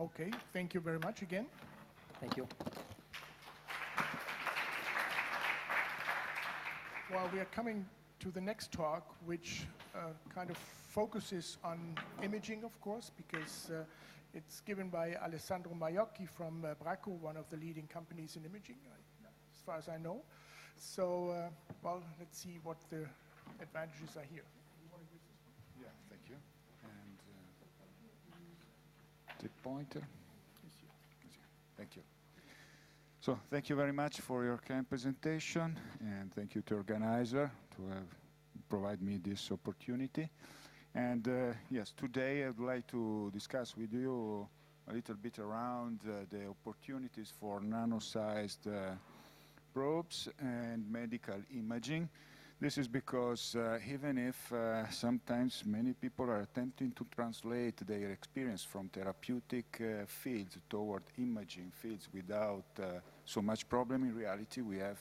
Okay, thank you very much again. Thank you. Well, we are coming to the next talk, which kind of focuses on imaging, of course, because it's given by Alessandro Maiocchi from Bracco, one of the leading companies in imaging, as far as I know. So, well, let's see what the advantages are here. Yeah, thank you. And the pointer. Thank you. So, thank you very much for your kind presentation, and thank you to the organizer to provide me this opportunity. And yes, today I'd like to discuss with you a little bit around the opportunities for nano-sized probes and medical imaging. This is because even if sometimes many people are attempting to translate their experience from therapeutic fields toward imaging fields without so much problem, in reality we have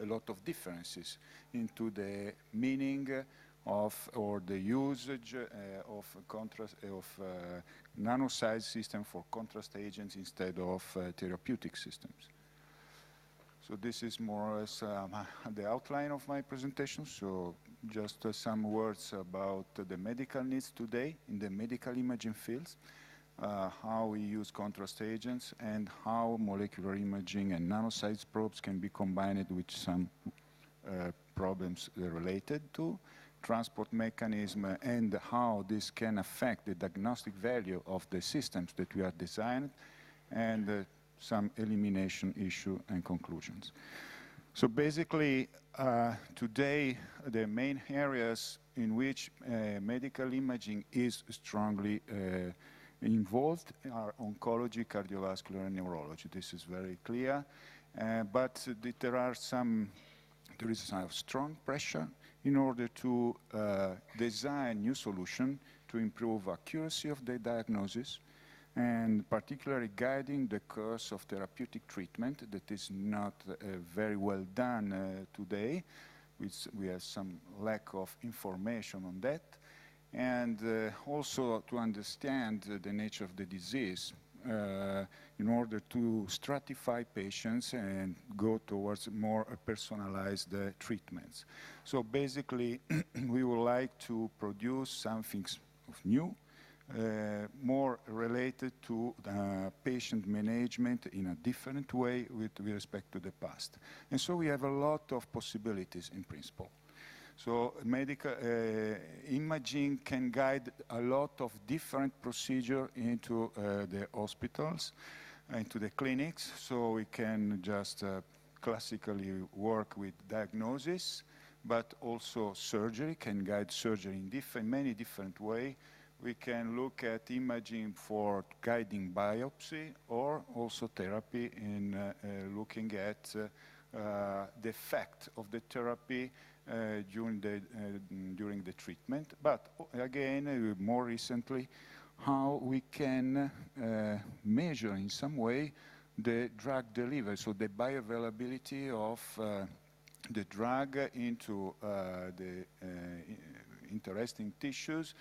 a lot of differences into the meaning of or the usage of contrast of nano-sized system for contrast agents instead of therapeutic systems. So this is more or less the outline of my presentation. So just some words about the medical needs today in the medical imaging fields, how we use contrast agents, and how molecular imaging and nano-sized probes can be combined with some problems related to transport mechanism and how this can affect the diagnostic value of the systems that we are designing, and some elimination issue and conclusions. So basically, today, the main areas in which medical imaging is strongly involved are oncology, cardiovascular, and neurology. This is very clear, but there is some strong pressure in order to design new solutions to improve accuracy of the diagnosis, and particularly guiding the course of therapeutic treatment that is not very well done today. We have some lack of information on that, and also to understand the nature of the disease in order to stratify patients and go towards more personalized treatments. So basically, we would like to produce something new, more related to patient management in a different way with respect to the past. And so we have a lot of possibilities in principle. So medical imaging can guide a lot of different procedures into the hospitals, into the clinics. So we can just classically work with diagnosis, but also surgery, can guide surgery in many different ways. We can look at imaging for guiding biopsy, or also therapy in looking at the effect of the therapy during the treatment. But again, more recently, how we can measure in some way the drug delivery, so the bioavailability of the drug into the interesting tissues,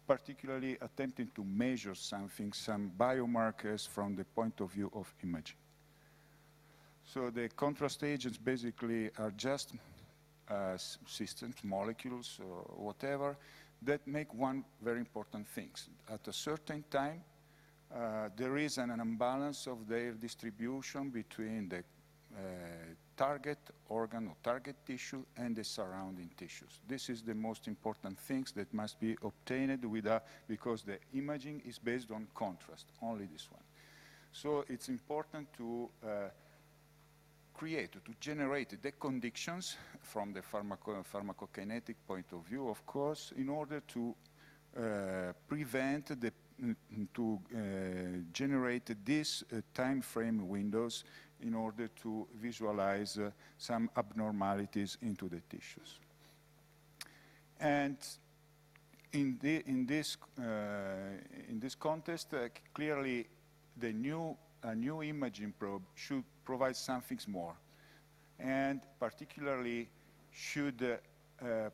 particularly attempting to measure something, some biomarkers from the point of view of imaging. So the contrast agents basically are just systems, molecules, or whatever, that make one very important thing. At a certain time, there is an imbalance of their distribution between the target organ or target tissue and the surrounding tissues. This is the most important things that must be obtained because the imaging is based on contrast, only this one. So it's important to generate the conditions from the pharmacokinetic point of view, of course, in order to generate this time frame windows in order to visualize some abnormalities into the tissues. And in this context, clearly a new imaging probe should provide something more, and particularly should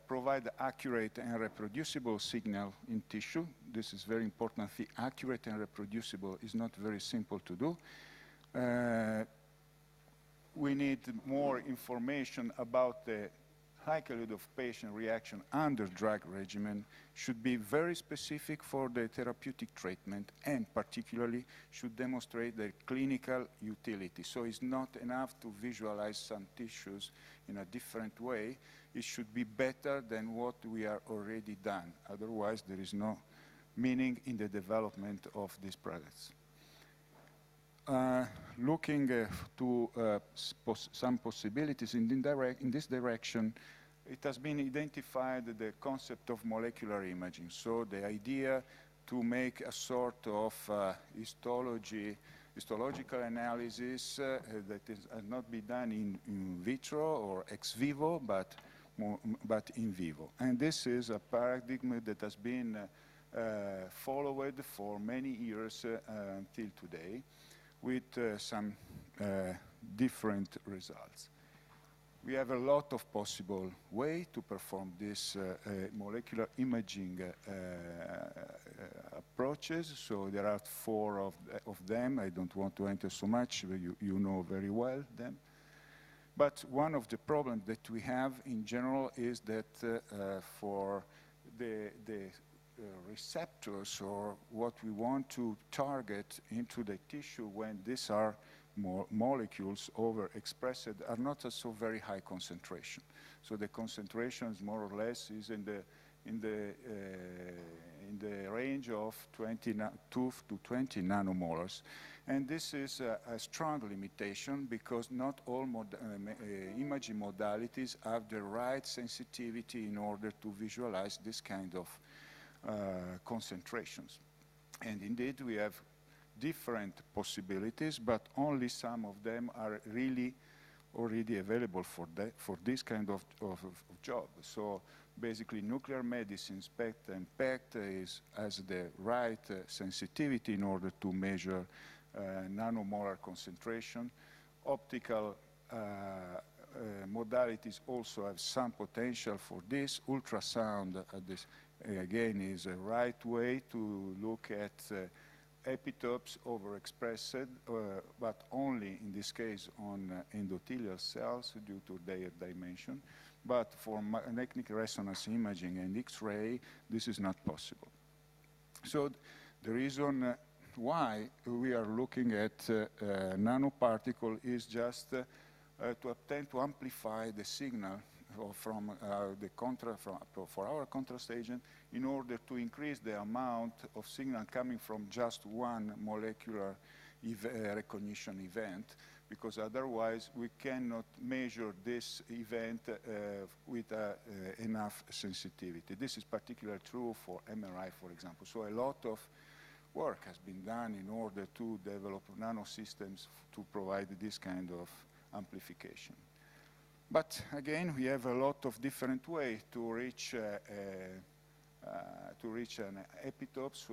provide accurate and reproducible signal in tissue. This is very important. The accurate and reproducible is not very simple to do. We need more information about the likelihood of patient reaction under drug regimen, should be very specific for the therapeutic treatment, and particularly should demonstrate their clinical utility. So it's not enough to visualize some tissues in a different way. It should be better than what we are already done. Otherwise, there is no meaning in the development of these products. Looking to some possibilities in this direction, it has been identified the concept of molecular imaging. So the idea to make a sort of histological analysis that has not been done in vitro or ex vivo, but in vivo. And this is a paradigm that has been followed for many years until today, with some different results. We have a lot of possible ways to perform this molecular imaging approaches. So there are 4 of them. I don't want to enter so much, but you know very well them. But one of the problems that we have in general is that for the receptors, or what we want to target into the tissue when these are molecules overexpressed, are not at so very high concentration. So the concentrations more or less is in the range of 2 to 20 nanomolars. And this is a strong limitation, because not all imaging modalities have the right sensitivity in order to visualize this kind of concentrations. And indeed, we have different possibilities, but only some of them are really already available for this kind of job. So basically, nuclear medicine, SPECT and PECT has the right sensitivity in order to measure nanomolar concentration. Optical modalities also have some potential for this. Ultrasound, again, is a right way to look at epitopes overexpressed, but only in this case on endothelial cells due to their dimension. But for magnetic resonance imaging and X-ray, this is not possible. So the reason why we are looking at nanoparticle is just to amplify the signal from for our contrast agent, in order to increase the amount of signal coming from just one molecular recognition event, because otherwise we cannot measure this event with enough sensitivity. This is particularly true for MRI, for example. So a lot of work has been done in order to develop nanosystems to provide this kind of amplification. But again, we have a lot of different ways to reach an epitopes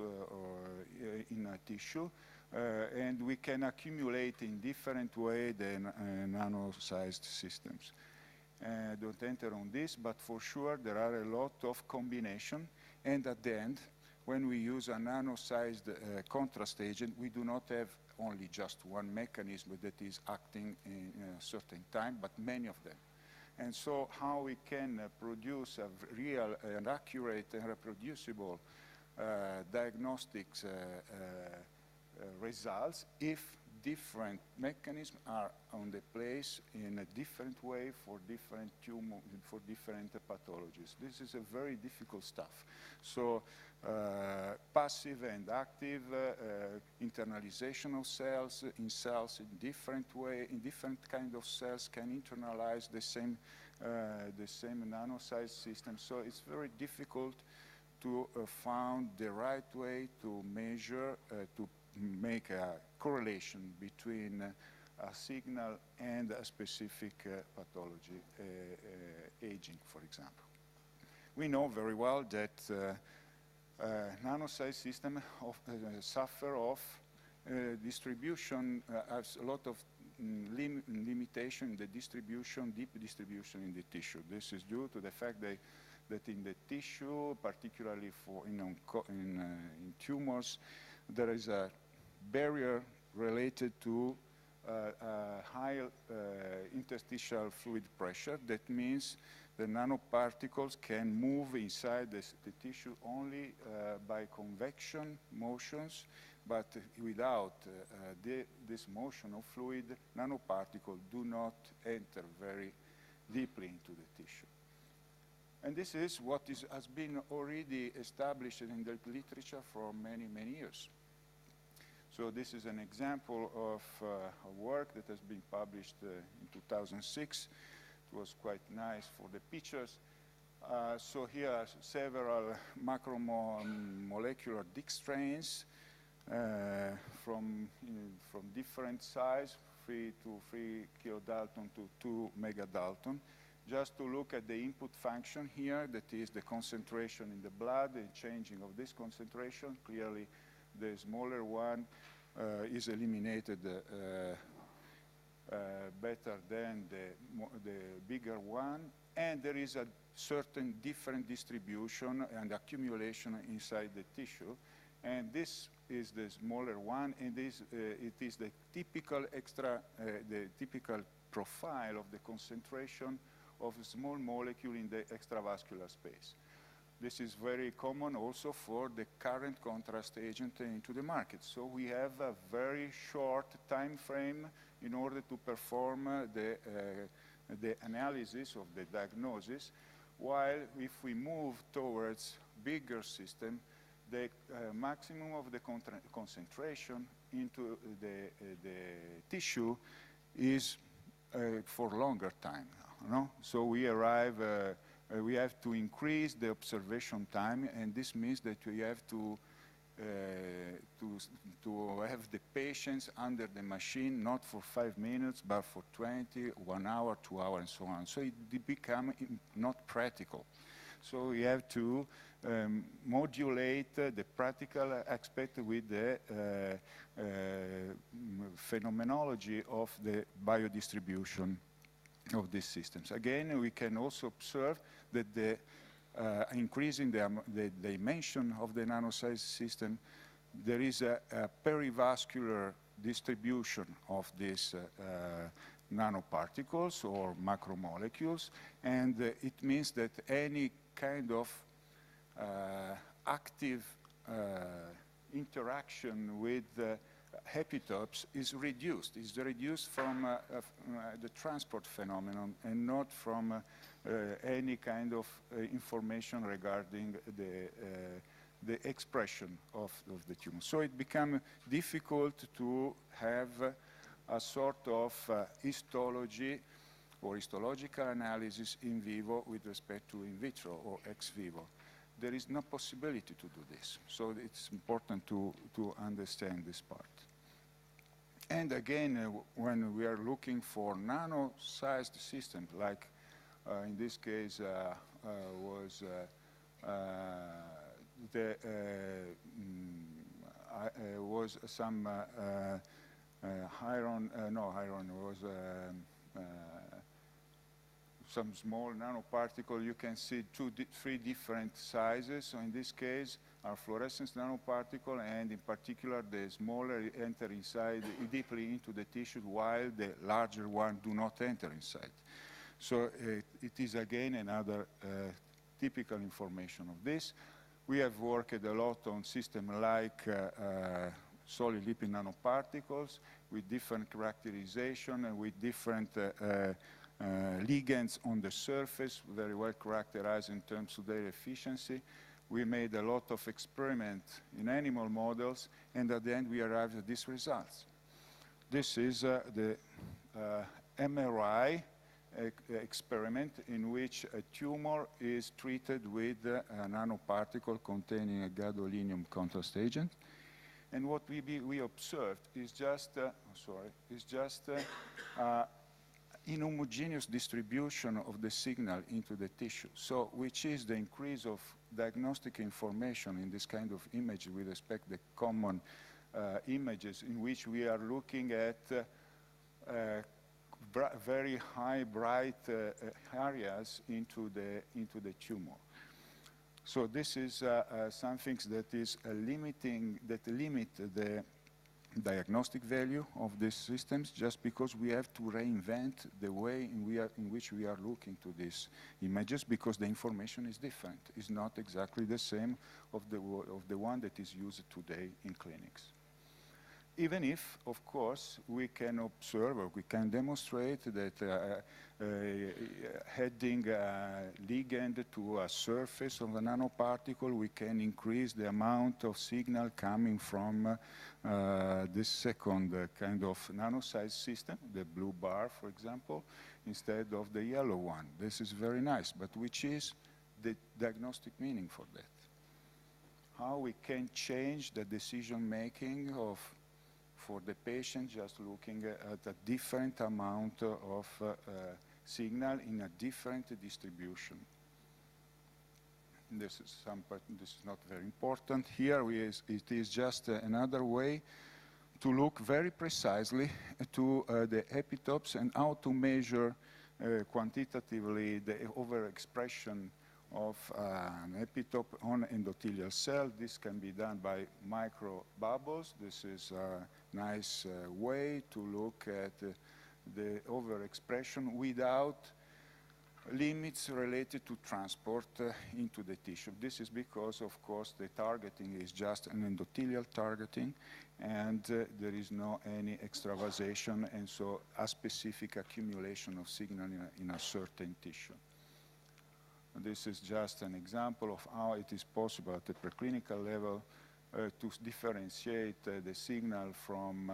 in a tissue, and we can accumulate in different ways than nano-sized systems. Don't enter on this, but for sure there are a lot of combination, and at the end, when we use a nano-sized contrast agent, we do not have only just one mechanism that is acting in a certain time, but many of them. And so how we can produce a real and accurate and reproducible diagnostics results if different mechanisms are on the place in a different way for different tumor, for different pathologies. This is a very difficult stuff. So passive and active internalization of cells in different way, in different kind of cells can internalize the same nano-sized system. So it's very difficult to find the right way to measure, to make a correlation between a signal and a specific pathology, aging, for example. We know very well that nano-sized systems suffer of distribution, has a lot of limitation in the distribution, deep distribution in the tissue. This is due to the fact that in the tissue, particularly in tumors, there is a barrier related to high interstitial fluid pressure. That means the nanoparticles can move inside the tissue only by convection motions, but without this motion of fluid, nanoparticles do not enter very deeply into the tissue. And this is what has been already established in the literature for many, many years. So this is an example of a work that has been published in 2006. It was quite nice for the pictures. So here are several macromolecular disk strains from different size, 3 kilodalton to 2 megadalton. Just to look at the input function here, that is the concentration in the blood, the changing of this concentration. Clearly, the smaller one is eliminated better than the bigger one, and there is a certain different distribution and accumulation inside the tissue. And this is the smaller one, and it is the typical typical profile of the concentration of a small molecule in the extravascular space. This is very common also for the current contrast agent into the market. So we have a very short time frame in order to perform the analysis of the diagnosis, while if we move towards bigger system, the maximum of the concentration into the tissue is for longer time. No? So we arrive, we have to increase the observation time, and this means that we have to have the patients under the machine not for 5 minutes, but for 20, 1 hour, 2 hours, and so on. So it becomes not practical. So we have to modulate the practical aspect with the phenomenology of the biodistribution of these systems. Again, we can also observe that the increasing the dimension of the nanosized system, there is a perivascular distribution of these nanoparticles or macromolecules, and it means that any kind of active interaction with epitopes is reduced. It's reduced from the transport phenomenon and not from any kind of information regarding the expression of the tumor. So it becomes difficult to have a sort of histology or histological analysis in vivo with respect to in vitro or ex vivo. There is no possibility to do this. So it's important to understand this part. And again, when we are looking for nano-sized systems, like in this case was some some small nanoparticle. You can see 3 different sizes. So in this case, are fluorescence nanoparticle, and in particular, the smaller enter inside deeply into the tissue, while the larger one do not enter inside. So it is again another typical information of this. We have worked a lot on systems like solid lipid nanoparticles with different characterization and with different ligands on the surface, very well characterized in terms of their efficiency. We made a lot of experiments in animal models, and at the end we arrived at these results. This is the MRI experiment in which a tumor is treated with a nanoparticle containing a gadolinium contrast agent. And what we observed is just, inhomogeneous distribution of the signal into the tissue. So, which is the increase of diagnostic information in this kind of image with respect to the common images in which we are looking at very high bright areas into the tumor. So this is something that is limit the diagnostic value of these systems, just because we have to reinvent the way in which we are looking to these images, because the information is different. It's not exactly the same of the one that is used today in clinics. Even if, of course, we can observe or we can demonstrate that adding a ligand to a surface of a nanoparticle, we can increase the amount of signal coming from this second kind of nanosized system, the blue bar, for example, instead of the yellow one. This is very nice, but which is the diagnostic meaning for that? How we can change the decision-making for the patient just looking at a different amount of signal in a different distribution. This is not very important. Here it is just another way to look very precisely to the epitopes and how to measure quantitatively the overexpression of an epitope on endothelial cell. This can be done by microbubbles. This is a nice way to look at the overexpression without limits related to transport into the tissue. This is because, of course, the targeting is just an endothelial targeting, and there is no any extravasation, and so a specific accumulation of signal in a certain tissue. This is just an example of how it is possible at the preclinical level to differentiate the signal from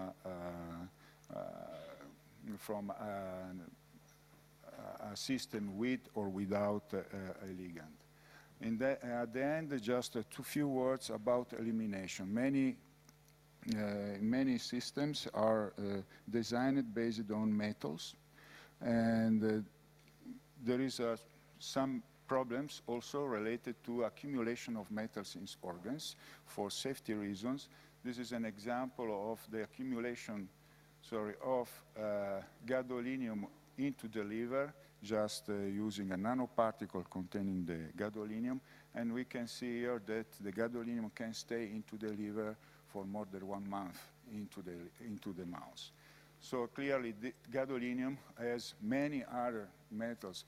a system with or without a ligand. At the end, just a few words about elimination. Many systems are designed based on metals, and there is some problems also related to accumulation of metals in organs for safety reasons. This is an example of the accumulation, of gadolinium into the liver, just using a nanoparticle containing the gadolinium, and we can see here that the gadolinium can stay into the liver for more than 1 month into the mouse. So clearly, the gadolinium, as many other metals,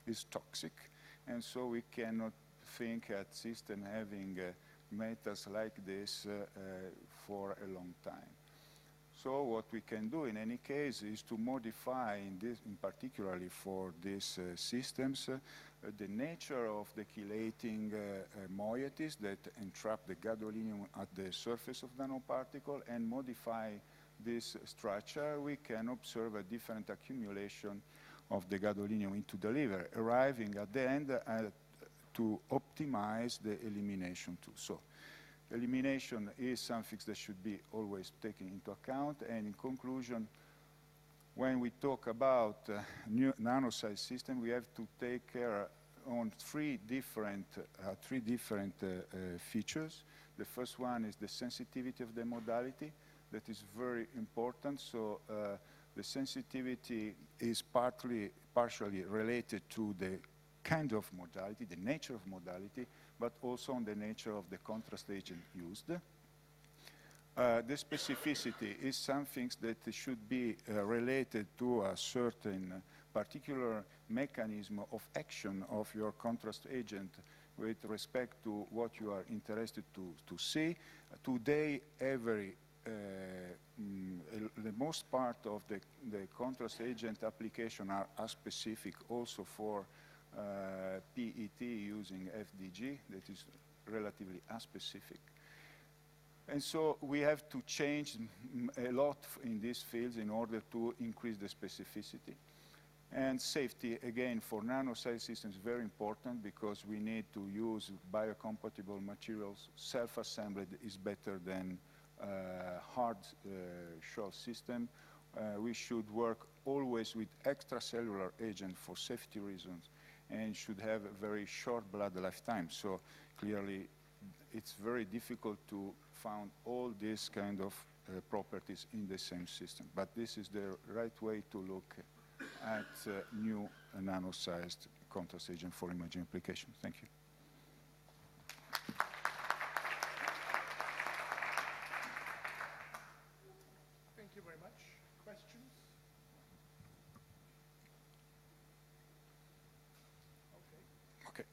is toxic, and so we cannot think at system having metals like this for a long time. So what we can do in any case is to modify, in particularly for these systems, the nature of the chelating moieties that entrap the gadolinium at the surface of nanoparticle, and modify this structure. We can observe a different accumulation of the gadolinium into the liver, arriving at the end to optimize the elimination too. So elimination is something that should be always taken into account, and in conclusion, when we talk about new nanosized system, we have to take care on three different features. The first one is the sensitivity of the modality. That is very important. So the sensitivity is partially related to the kind of modality, the nature of modality, but also on the nature of the contrast agent used. The specificity is something that should be related to a certain particular mechanism of action of your contrast agent with respect to what you are interested to see. Today, the most part of the contrast agent application are specific also for PET using FDG, that is relatively aspecific. And so we have to change a lot in these fields in order to increase the specificity. And safety, again, for nanosized systems is very important, because we need to use biocompatible materials. Self-assembled is better than hard shell system. We should work always with extracellular agent for safety reasons, and should have a very short blood lifetime. So clearly, it's very difficult to found all these kind of properties in the same system. But this is the right way to look at new nano-sized contrast agent for imaging application. Thank you. Thank you very much. Questions? Okay. Okay.